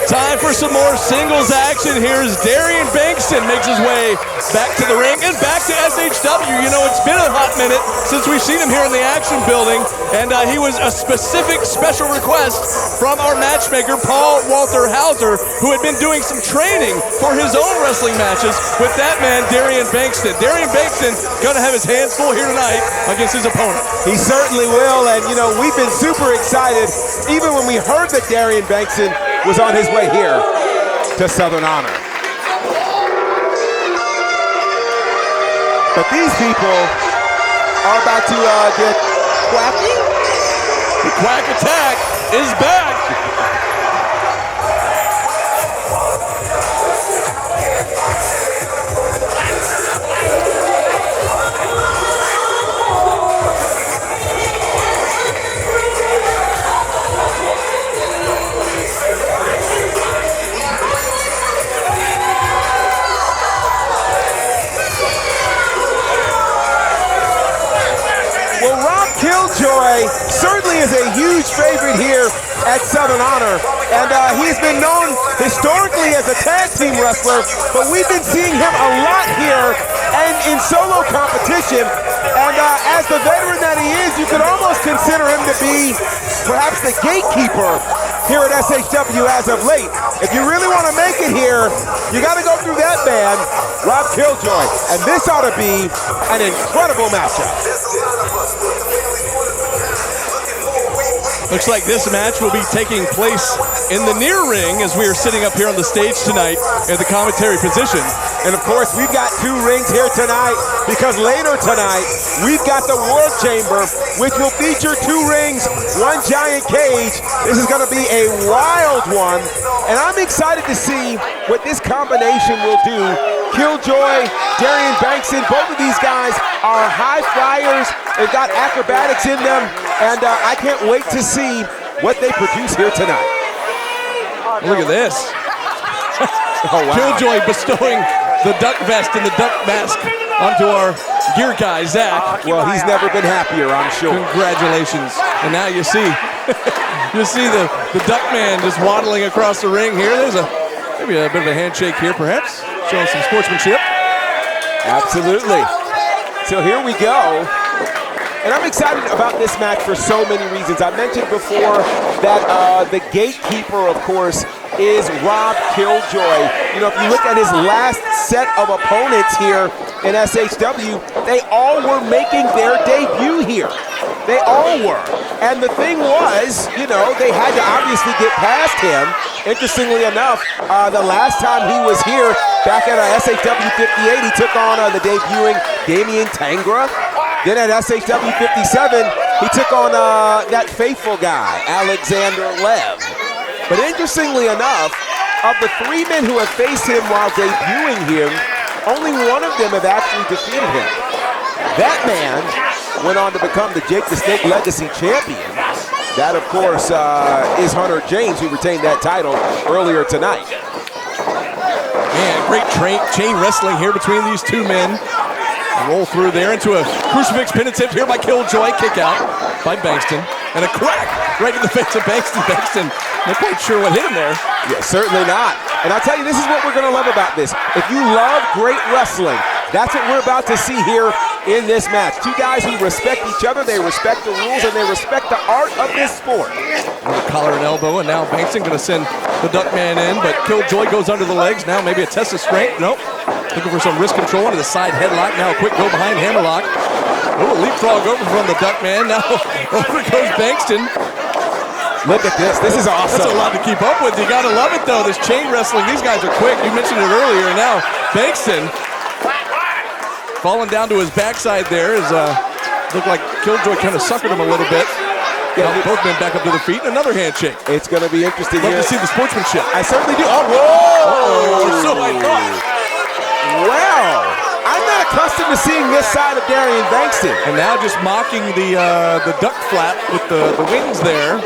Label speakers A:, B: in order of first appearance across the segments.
A: Time for some more singles action. Here's Darien Bankston makes his way back to the ring and back to SHW. You know, it's been a hot minute since we've seen him here in the action building, and he was a specific special request from our matchmaker, Paul Walter Hauser, who had been doing some training for his own wrestling matches with that man, Darien Bankston. Darien Bankston going to have his hands full here tonight against his opponent.
B: He certainly will, and you know, we've been super excited even when we heard that Darien Bankston was on his way here to Southern Honor. But these people are about to get quacky.
A: The quack attack is back.
B: Killjoy certainly is a huge favorite here at Southern Honor, and he's been known historically as a tag team wrestler, but we've been seeing him a lot here and in solo competition, and as the veteran that he is, you could almost consider him to be perhaps the gatekeeper here at SHW as of late. If you really want to make it here, you got to go through that man, Rob Killjoy, and this ought to be an incredible matchup.
A: Looks like this match will be taking place in the near ring as we are sitting up here on the stage tonight in the commentary position.
B: And of course, we've got two rings here tonight because later tonight, we've got the War Chamber, which will feature two rings, one giant cage. This is gonna be a wild one, and I'm excited to see what this combination will do. Killjoy, Darien Bankston, both of these guys are high flyers. They've got acrobatics in them, and I can't wait to see what they produce here tonight.
A: Look at this.
B: Oh, wow.
A: Killjoy bestowing the duck vest and the duck mask onto our gear guy, Zach.
B: Well, he's never been happier, I'm sure.
A: Congratulations. And now you see, the duck man just waddling across the ring here. There's maybe a bit of a handshake here, perhaps, showing some sportsmanship.
B: Absolutely. So here we go. And I'm excited about this match for so many reasons. I mentioned before that the gatekeeper, of course, is Rob Killjoy. You know, if you look at his last set of opponents here in SHW, they all were making their debut here. They all were. And the thing was, you know, they had to obviously get past him. Interestingly enough, the last time he was here, back at SHW 58, he took on the debuting Damian Tangra. Then at SHW 57, he took on that faithful guy, Alexander Lev. But interestingly enough, of the three men who have faced him while debuting him, only one of them have actually defeated him. That man went on to become the Jake the Snake Legacy Champion. That, of course, is Hunter James, who retained that title earlier tonight.
A: Man, great chain wrestling here between these two men. Roll through there into a crucifix pin attempt here by Killjoy. Kick out by Bankston. And a crack right in the face of Bankston. Bankston, not quite sure what hit him there.
B: Yeah, certainly not. And I'll tell you, this is what we're going to love about this. If you love great wrestling, that's what we're about to see here in this match. Two guys who respect each other, they respect the rules, and they respect the art of this sport.
A: Collar and elbow, and now Bankston going to send the Duckman in, but Killjoy goes under the legs. Now maybe a test of strength. Nope. Looking for some wrist control into the side headlock. Now a quick go behind hammerlock. Oh, leapfrog over from the Duckman. Now over goes Bankston.
B: Look at this. This is awesome.
A: That's a lot to keep up with. You got to love it, though. This chain wrestling. These guys are quick. You mentioned it earlier. And now Bankston falling down to his backside there. Looked like Killjoy kind of suckered him a little bit. Yeah, both men back up to their feet. And another handshake.
B: It's going to be interesting.
A: Love to see the sportsmanship.
B: I certainly do. Oh, whoa!
A: So I thought.
B: Wow. I'm not accustomed to seeing this side of Darien Bankston.
A: And now just mocking the duck flap with the wings there.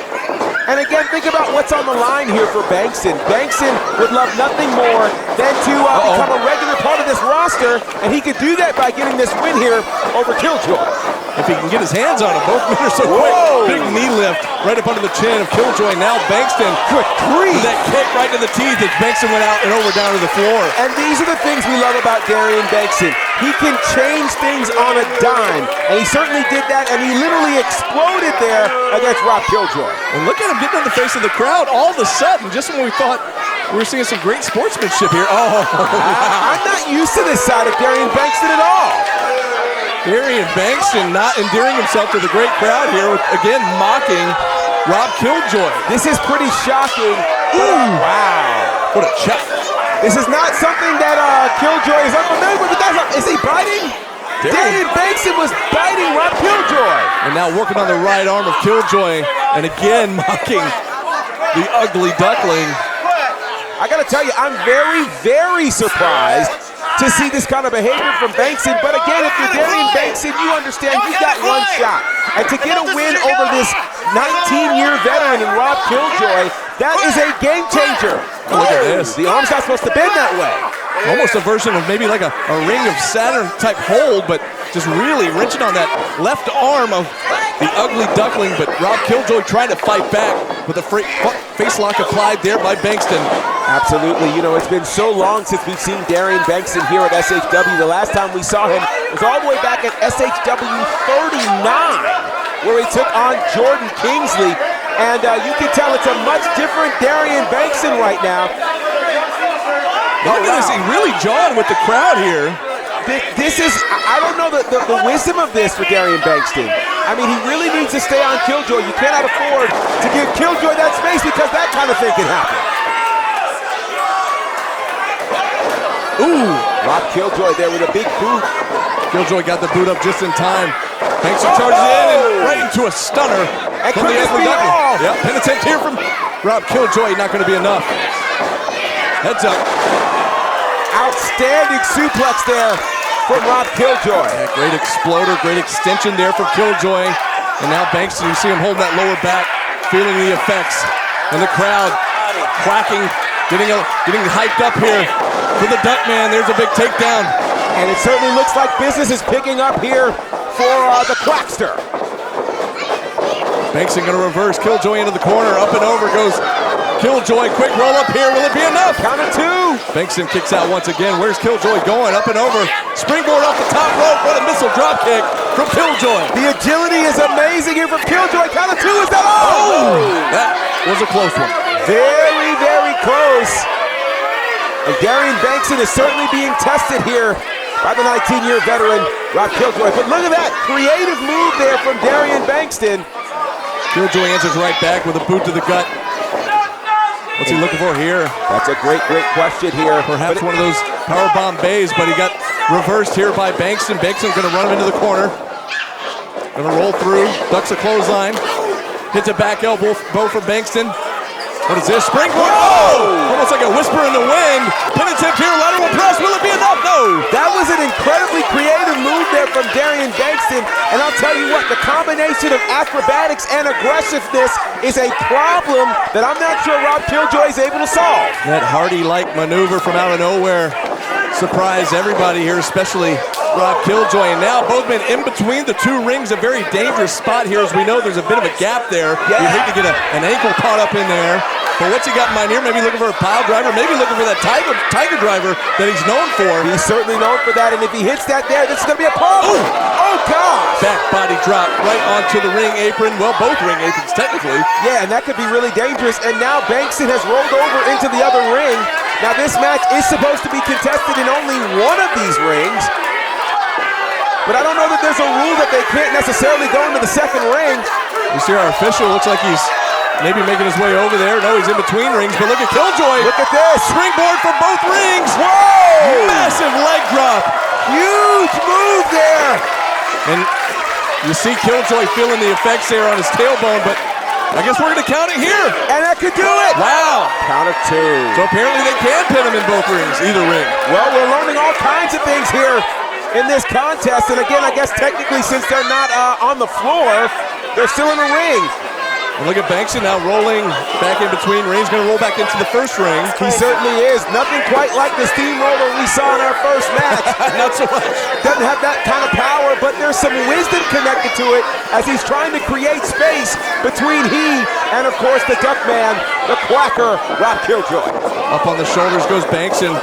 B: And again, think about what's on the line here for Bankston. Bankston would love nothing more than to become a regular part of this roster, and he could do that by getting this win here over Killjoy.
A: if he can get his hands on him. Both men are so quick. Big knee lift right up under the chin of Killjoy. Now Bankston, quick three. That kick right to the teeth as Bankston went out and over down to the floor.
B: And these are the things we love about Darien Bankston. He can change things on a dime, and he certainly did that, and he literally exploded there against Rob Killjoy.
A: And look at him getting in the face of the crowd all of a sudden, just when we thought we were seeing some great sportsmanship here. Oh,
B: I'm not used to this side of Darien Bankston at all.
A: Darien Bankston not endearing himself to the great crowd here, with, again, mocking Rob Killjoy.
B: This is pretty shocking. Wow.
A: What a check.
B: This is not something that Killjoy is unfamiliar with. Is he biting? Darien Bankston was biting Rob Killjoy.
A: And now working on the right arm of Killjoy, and again mocking the ugly duckling.
B: I gotta tell you, I'm very, very surprised to see this kind of behavior from Bankston. But again, if you're Darien Bankston, you understand you've got one shot. And to get a win over this 19-year veteran in Rob Killjoy, that is a game changer.
A: Look at this.
B: The arm's not supposed to bend that way.
A: Almost a version of maybe like a Ring of Saturn type hold, but just really wrenching on that left arm of the ugly duckling. But Rob Killjoy trying to fight back with a face lock applied there by Bankston.
B: Absolutely. You know, it's been so long since we've seen Darien Bankston here at SHW. The last time we saw him was all the way back at SHW 39, where he took on Jordan Kingsley. And you can tell it's a much different Darien Bankston right now.
A: Look at this, he really jawed with the crowd here.
B: This is, I don't know the wisdom of this for Darien Bankston. I mean, he really needs to stay on Killjoy. You cannot afford to give Killjoy that space because that kind of thing can happen. Ooh, Rob Killjoy there with a big boot.
A: Killjoy got the boot up just in time. Bankston charges in and right into a stunner.
B: And
A: from the ugly duckling. Yep, penitent here from Rob Killjoy, not going to be enough. Heads up.
B: Outstanding suplex there from Rob Killjoy.
A: Yeah, great exploder, great extension there for Killjoy. And now Bankston, you see him holding that lower back, feeling the effects. And the crowd quacking, getting hyped up here for the Duckman. There's a big takedown.
B: And it certainly looks like business is picking up here for the Quackster.
A: Bankston going to reverse Killjoy into the corner. Up and over goes Killjoy. Quick roll up here. Will it be enough?
B: Count of two.
A: Bankston kicks out once again. Where's Killjoy going? Up and over. Springboard off the top rope. What a missile drop kick from Killjoy.
B: The agility is amazing here from Killjoy. Count of two. Is that all?
A: Oh, that was a close one.
B: Very, very close. And Darien Bankston is certainly being tested here by the 19-year veteran, Rob Killjoy. But look at that creative move there from Darien Bankston.
A: Killjoy answers right back with a boot to the gut. What's he looking for here?
B: That's a great question here.
A: Perhaps one of those powerbomb bays, but he got reversed here by Bankston. Bankston's going to run him into the corner. Going to roll through, ducks a clothesline, hits a back elbow from Bankston. What is this? Springboard! Oh! Almost like a whisper in the wind. Penitent here, lateral press. Will it be enough? No!
B: That was an incredibly creative move there from Darien Bankston. And I'll tell you what, the combination of acrobatics and aggressiveness is a problem that I'm not sure Rob Killjoy is able to solve.
A: That Hardy-like maneuver from out of nowhere surprised everybody here, especially Rob Killjoy. And now both men in between the two rings, a very dangerous spot here. As we know, there's a bit of a gap there.
B: Yeah.
A: You hate to get an ankle caught up in there. But what's he got in mind here? Maybe looking for a pile driver, maybe looking for that tiger driver that he's known for.
B: He's certainly known for that, and if he hits that there, this is going to be a problem. Oh, gosh!
A: Back body drop right onto the ring apron. Well, both ring aprons, technically.
B: Yeah, and that could be really dangerous. And now Bankston has rolled over into the other ring. Now, this match is supposed to be contested in only one of these rings. But I don't know that there's a rule that they can't necessarily go into the second ring.
A: You see our official, looks like he's maybe making his way over there. No, he's in between rings, but look at Killjoy.
B: Look at this.
A: Springboard for both rings.
B: Whoa!
A: Massive leg drop.
B: Huge move there.
A: And you see Killjoy feeling the effects there on his tailbone, but I guess we're going to count it here.
B: And that could do it.
A: Wow.
B: Count of two.
A: So apparently they can pin him in both rings, either ring.
B: Well, we're learning all kinds of things here in this contest. And again, I guess technically since they're not on the floor, they're still in the ring.
A: And look at Bankston now rolling back in between rings, going to roll back into the first ring.
B: He certainly is. Nothing quite like the steamroller we saw in our first match.
A: Not so much.
B: Doesn't have that kind of power, but there's some wisdom connected to it as he's trying to create space between he and, of course, the duck man, the quacker, Rob Killjoy.
A: Up on the shoulders goes Bankston.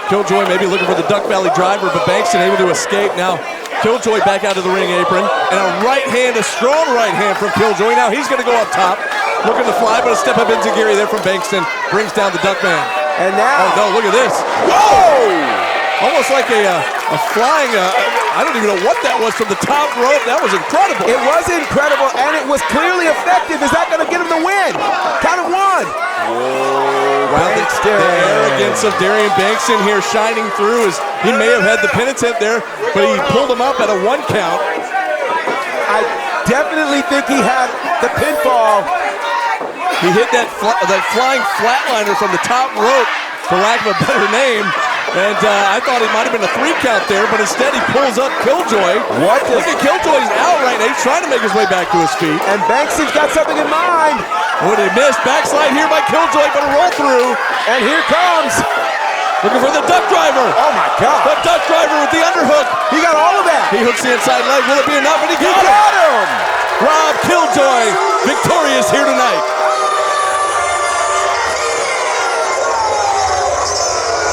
A: Killjoy maybe looking for the Duck Valley driver, but Bankston able to escape. Now Killjoy back out of the ring apron, and a right hand, a strong right hand from Killjoy. Now he's going to go up top, looking to fly, but a step up enziguri there from Bankston brings down the Duck Man.
B: And now,
A: oh no, look at this!
B: whoa!
A: Almost like a flying, I don't even know what that was from the top rope. That was incredible.
B: It was incredible, and it was clearly effective. Is that going to get him the win? Count of one.
A: Wow, the arrogance of Darien Bankston here shining through as he may have had the penitent there, but he pulled him up at a 1 count.
B: I definitely think he had the pinfall.
A: He hit that flying flatliner from the top rope, for lack of a better name. And I thought it might have been a 3 count there, but instead he pulls up Killjoy.
B: What?
A: Look at Killjoy's out right now. He's trying to make his way back to his feet.
B: And Bankston's got something in mind.
A: What did he miss? Backslide here by Killjoy, but a roll through.
B: And here comes.
A: Looking for the duck driver.
B: Oh my God.
A: The duck driver with the underhook.
B: He got all of that.
A: He hooks the inside leg. Will it be enough? And he got
B: him.
A: Rob Killjoy victorious here tonight.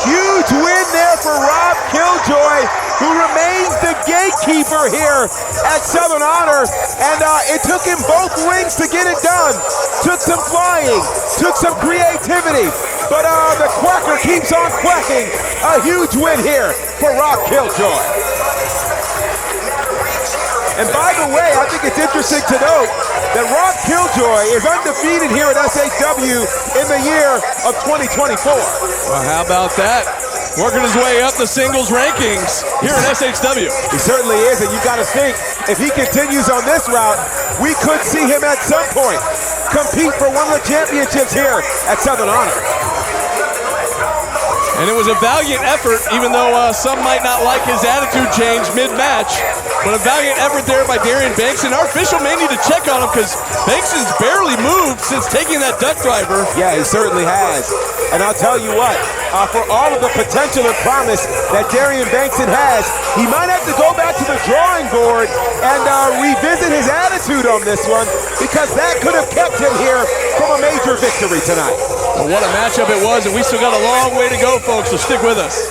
B: Huge win there for Rob Killjoy, who remains the gatekeeper here at Southern Honor. And it took him both rings to get it done. Took some flying, took some creativity, but the quacker keeps on quacking. A huge win here for Rob Killjoy. And by the way, I think it's interesting to note that Rob Killjoy is undefeated here at SHW in the year of 2024.
A: Well, how about that? Working his way up the singles rankings here at SHW.
B: He certainly is, and you got to think, if he continues on this route, we could see him at some point compete for one of the championships here at Southern Honor.
A: And it was a valiant effort, even though some might not like his attitude change mid-match. But a valiant effort there by Darien Bankston. Our official may need to check on him because Bankston's barely moved since taking that duck driver.
B: Yeah, he certainly has. And I'll tell you what, for all of the potential and promise that Darien Bankston has, he might have to go back to the drawing board and revisit his attitude on this one, because that could have kept him here from a major victory tonight.
A: Well, what a matchup it was, and we still got a long way to go, folks, so stick with us.